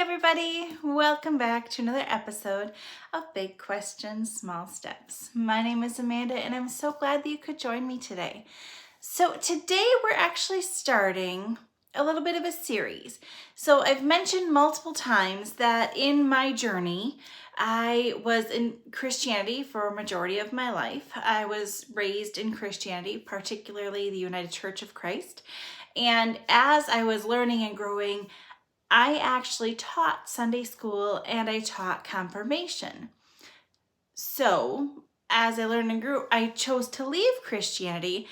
everybody, welcome back to another episode of Big Questions, Small Steps. My name is Amanda and I'm so glad that you could join me today. So today we're actually starting a little bit of a series. So I've mentioned multiple times that in my journey, I was in Christianity for a majority of my life. I was raised in Christianity, particularly the United Church of Christ. And as I was learning and growing, I actually taught Sunday school and I taught confirmation. So as I learned and grew, I chose to leave Christianity.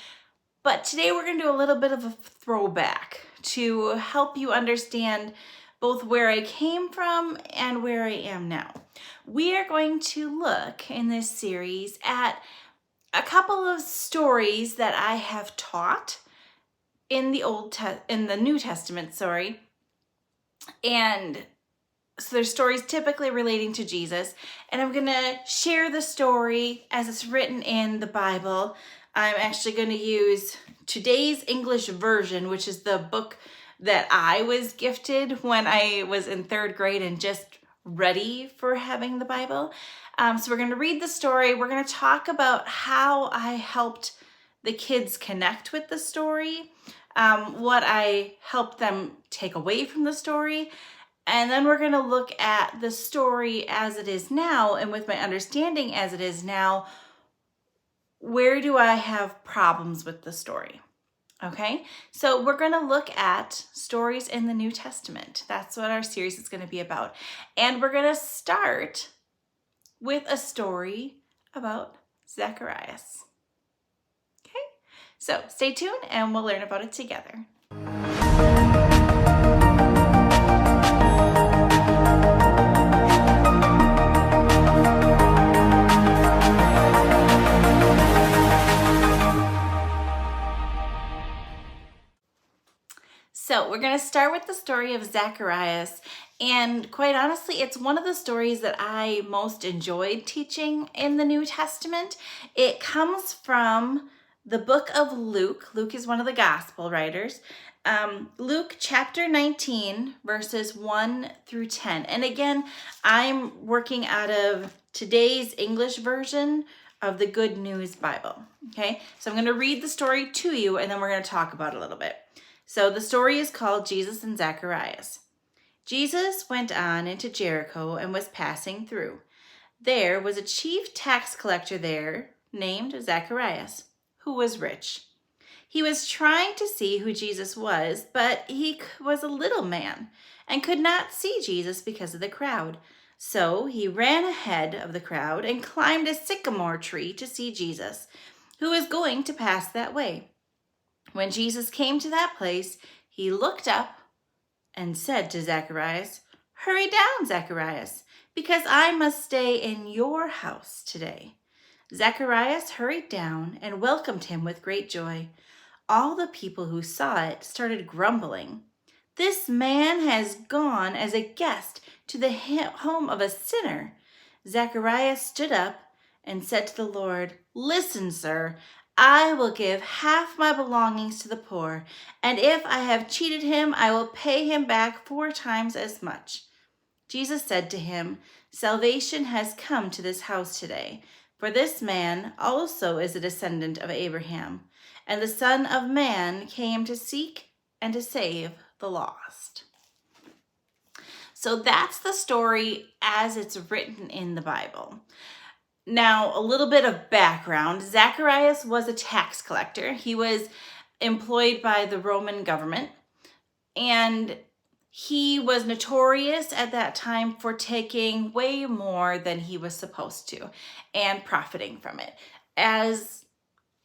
But today we're going to do a little bit of a throwback to help you understand both where I came from and where I am now. We are going to look in this series at a couple of stories that I have taught in the New Testament, And so there's stories typically relating to Jesus, and I'm going to share the story as it's written in the Bible. I'm actually going to use today's English version, which is the book that I was gifted when I was in third grade and just ready for having the Bible. So we're going to read the story. We're going to talk about how I helped the kids connect with the story, what I helped them take away from the story, and then we're going to look at the story as it is now, and with my understanding as it is now, where do I have problems with the story? Okay, so we're going to look at stories in the New Testament. That's what our series is going to be about. And we're going to start with a story about Zacchaeus. So stay tuned and we'll learn about it together. So we're going to start with the story of Zacchaeus, and quite honestly, it's one of the stories that I most enjoyed teaching in the New Testament. It comes from the book of Luke. Luke is one of the gospel writers. Luke chapter 19, verses 1 through 10. And again, I'm working out of today's English version of the Good News Bible. Okay, so I'm going to read the story to you and then we're going to talk about it a little bit. So the story is called Jesus and Zacchaeus. Jesus went on into Jericho and was passing through. There was a chief tax collector there named Zacchaeus, who was rich. He was trying to see who Jesus was, but he was a little man and could not see Jesus because of the crowd. So he ran ahead of the crowd and climbed a sycamore tree to see Jesus, who was going to pass that way. When Jesus came to that place, he looked up and said to Zacchaeus, "Hurry down, Zacchaeus, because I must stay in your house today." Zacchaeus hurried down and welcomed him with great joy. All the people who saw it started grumbling. "This man has gone as a guest to the home of a sinner." Zacchaeus stood up and said to the Lord, "Listen, sir, I will give half my belongings to the poor, and if I have cheated him, I will pay him back 4 times as much." Jesus said to him, "Salvation has come to this house today, for this man also is a descendant of Abraham, and the Son of Man came to seek and to save the lost." So that's the story as it's written in the Bible. Now, a little bit of background. Zacchaeus was a tax collector. He was employed by the Roman government, and he was notorious at that time for taking way more than he was supposed to and profiting from it, as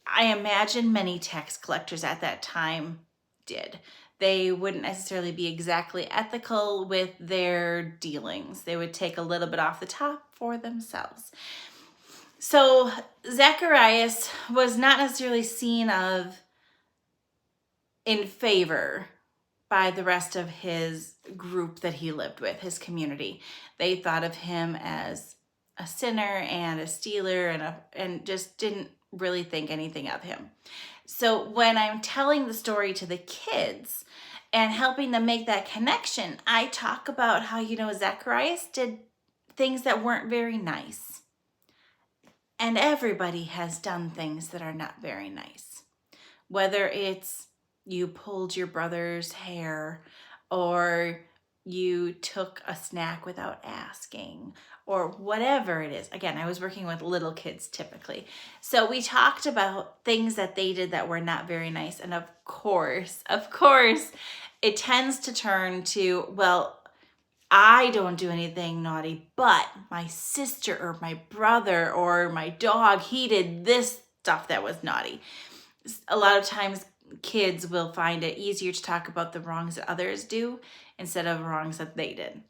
I imagine many tax collectors at that time did. They wouldn't necessarily be exactly ethical with their dealings. They would take a little bit off the top for themselves. So Zacchaeus was not necessarily seen in favor by the rest of his group that he lived with, his community. They thought of him as a sinner and a stealer and just didn't really think anything of him. So when I'm telling the story to the kids, and helping them make that connection, I talk about how, Zacchaeus did things that weren't very nice. And everybody has done things that are not very nice. Whether it's you pulled your brother's hair, or you took a snack without asking, or whatever it is. Again, I was working with little kids typically. So we talked about things that they did that were not very nice. And of course, it tends to turn to, well, I don't do anything naughty, but my sister or my brother or my dog, he did this stuff that was naughty. A lot of times kids will find it easier to talk about the wrongs that others do instead of wrongs that they did.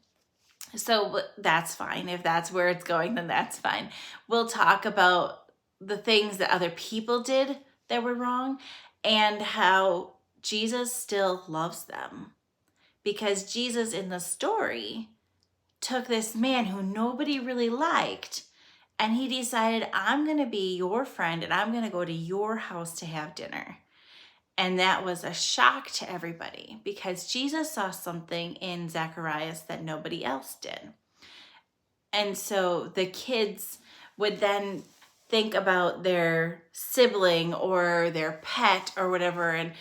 So that's fine. If that's where it's going, then that's fine. We'll talk about the things that other people did that were wrong and how Jesus still loves them. Because Jesus in the story took this man who nobody really liked, and he decided, I'm going to be your friend and I'm going to go to your house to have dinner. And that was a shock to everybody because Jesus saw something in Zacchaeus that nobody else did. And so the kids would then think about their sibling or their pet or whatever and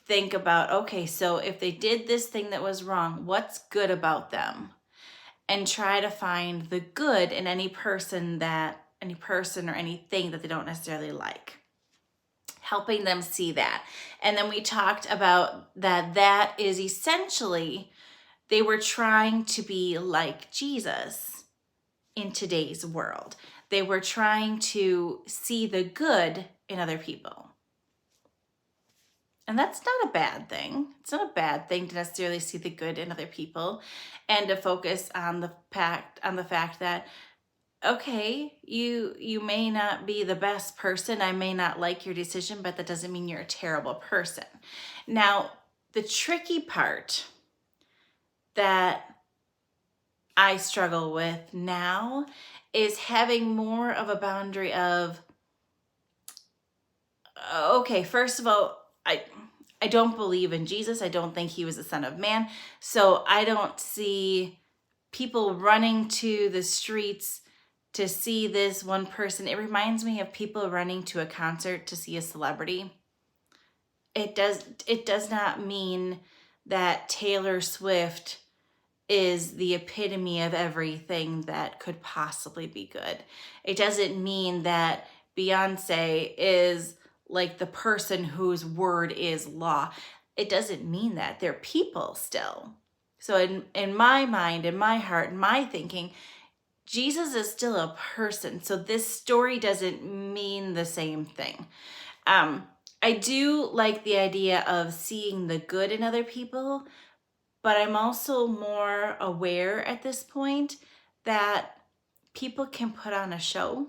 think about, okay, so if they did this thing that was wrong, what's good about them? And try to find the good in any person or anything that they don't necessarily like. Helping them see that. And then we talked about that is essentially, they were trying to be like Jesus in today's world. They were trying to see the good in other people. And that's not a bad thing. It's not a bad thing to necessarily see the good in other people and to focus on the fact that, okay, you may not be the best person. I may not like your decision, but that doesn't mean you're a terrible person. Now, the tricky part that I struggle with now is having more of a boundary of, okay, first of all, I don't believe in Jesus. I don't think he was the Son of Man. So I don't see people running to the streets to see this one person. It reminds me of people running to a concert to see a celebrity. It does not mean that Taylor Swift is the epitome of everything that could possibly be good. It doesn't mean that Beyonce is like the person whose word is law. It doesn't mean that. They're people still. So in my mind, in my heart, in my thinking, Jesus is still a person. So this story doesn't mean the same thing. I do like the idea of seeing the good in other people, but I'm also more aware at this point that people can put on a show.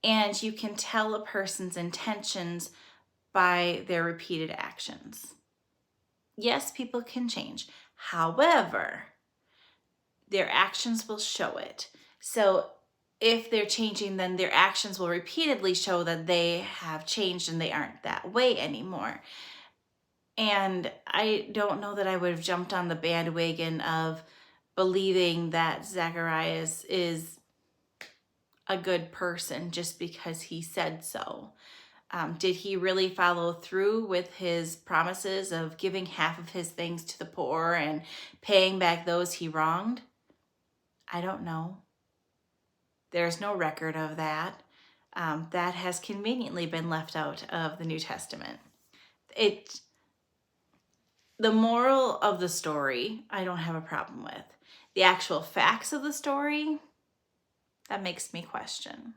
And you can tell a person's intentions by their repeated actions. Yes, people can change. However, their actions will show it. So if they're changing, then their actions will repeatedly show that they have changed and they aren't that way anymore. And I don't know that I would have jumped on the bandwagon of believing that Zacchaeus is a good person just because he said so. Did he really follow through with his promises of giving half of his things to the poor and paying back those he wronged? I don't know. There's no record of that. That has conveniently been left out of the New Testament. The moral of the story, I don't have a problem with. The actual facts of the story, that makes me question.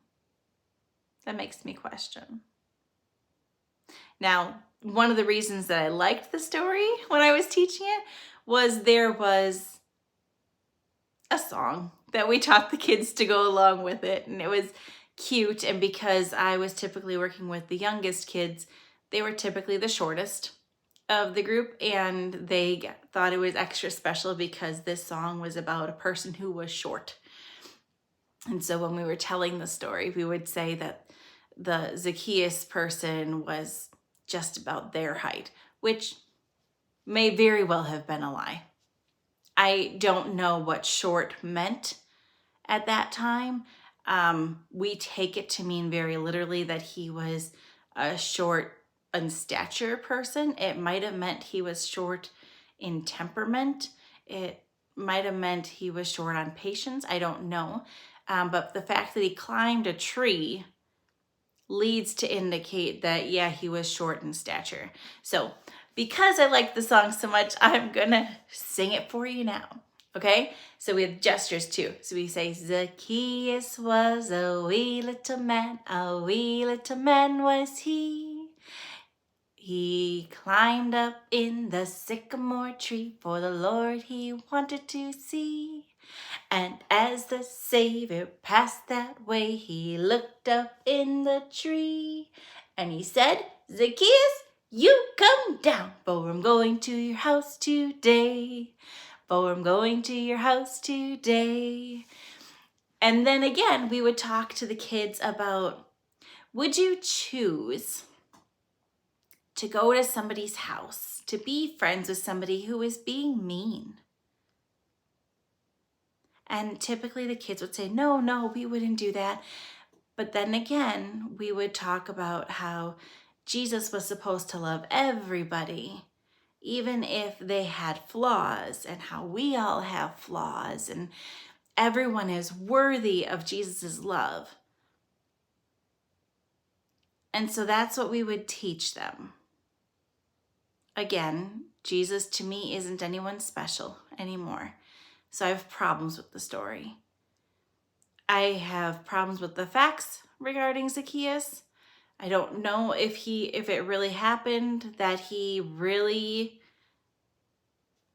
Now, one of the reasons that I liked the story when I was teaching it was there was a song that we taught the kids to go along with it, and it was cute. And because I was typically working with the youngest kids, they were typically the shortest of the group, and they thought it was extra special because this song was about a person who was short. And so when we were telling the story, we would say that the Zacchaeus person was just about their height, which may very well have been a lie. I don't know what short meant at that time. We take it to mean very literally that he was a short in stature person. It might have meant he was short in temperament. It might have meant he was short on patience. I don't know. But the fact that he climbed a tree leads to indicate that, yeah, he was short in stature. So because I like the song so much, I'm gonna sing it for you now. Okay, so we have gestures too. So we say, Zacchaeus was a wee little man was he. He climbed up in the sycamore tree, for the Lord he wanted to see. And as the Savior passed that way, he looked up in the tree. And he said, Zacchaeus, you come down, for I'm going to your house today. For I'm going to your house today. And then again, we would talk to the kids about, would you choose to go to somebody's house, to be friends with somebody who is being mean? And typically the kids would say, no, we wouldn't do that. But then again, we would talk about how Jesus was supposed to love everybody, even if they had flaws, and how we all have flaws, and everyone is worthy of Jesus's love. And so that's what we would teach them. Again, Jesus to me isn't anyone special anymore. So I have problems with the story. I have problems with the facts regarding Zacchaeus. I don't know if it really happened, that he really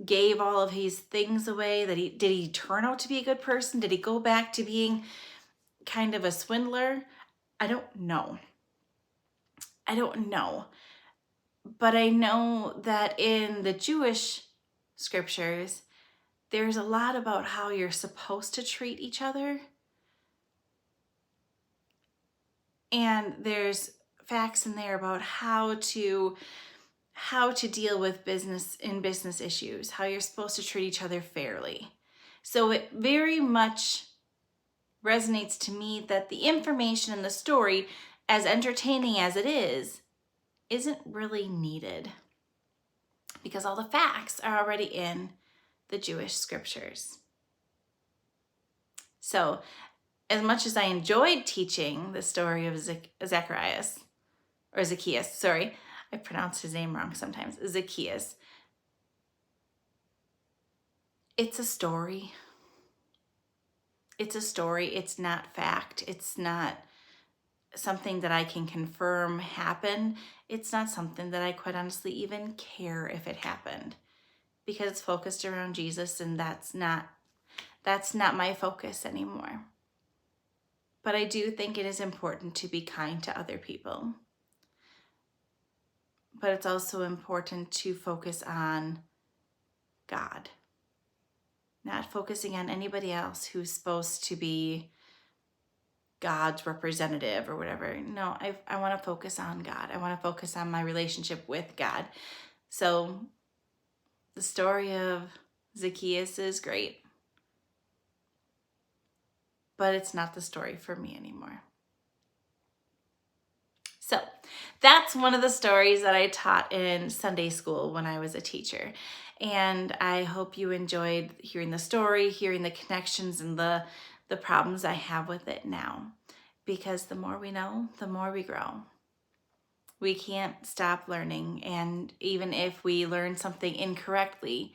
gave all of his things away, did he turn out to be a good person? Did he go back to being kind of a swindler? I don't know. But I know that in the Jewish scriptures, there's a lot about how you're supposed to treat each other. And there's facts in there about how to deal with business issues, how you're supposed to treat each other fairly. So it very much resonates to me that the information in the story, as entertaining as it is, isn't really needed, because all the facts are already in the Jewish scriptures. So as much as I enjoyed teaching the story of Zacchaeus, sorry, I pronounce his name wrong sometimes, Zacchaeus, it's a story. It's a story. It's not fact. It's not something that I can confirm happened. It's not something that I quite honestly even care if it happened, because it's focused around Jesus, and that's not my focus anymore. But I do think it is important to be kind to other people. But it's also important to focus on God, not focusing on anybody else who's supposed to be God's representative or whatever. No, I want to focus on God. I want to focus on my relationship with God. So the story of Zacchaeus is great, but it's not the story for me anymore. So that's one of the stories that I taught in Sunday school when I was a teacher. And I hope you enjoyed hearing the story, hearing the connections and the problems I have with it now. Because the more we know, the more we grow. We can't stop learning. And even if we learn something incorrectly,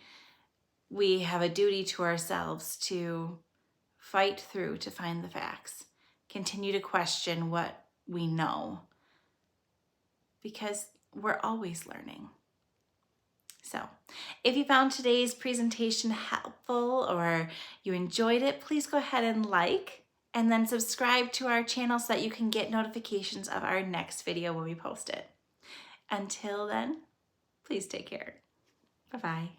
we have a duty to ourselves to fight through to find the facts. Continue to question what we know, because we're always learning. So if you found today's presentation helpful or you enjoyed it, please go ahead and like and then subscribe to our channel so that you can get notifications of our next video when we post it. Until then, please take care. Bye-bye.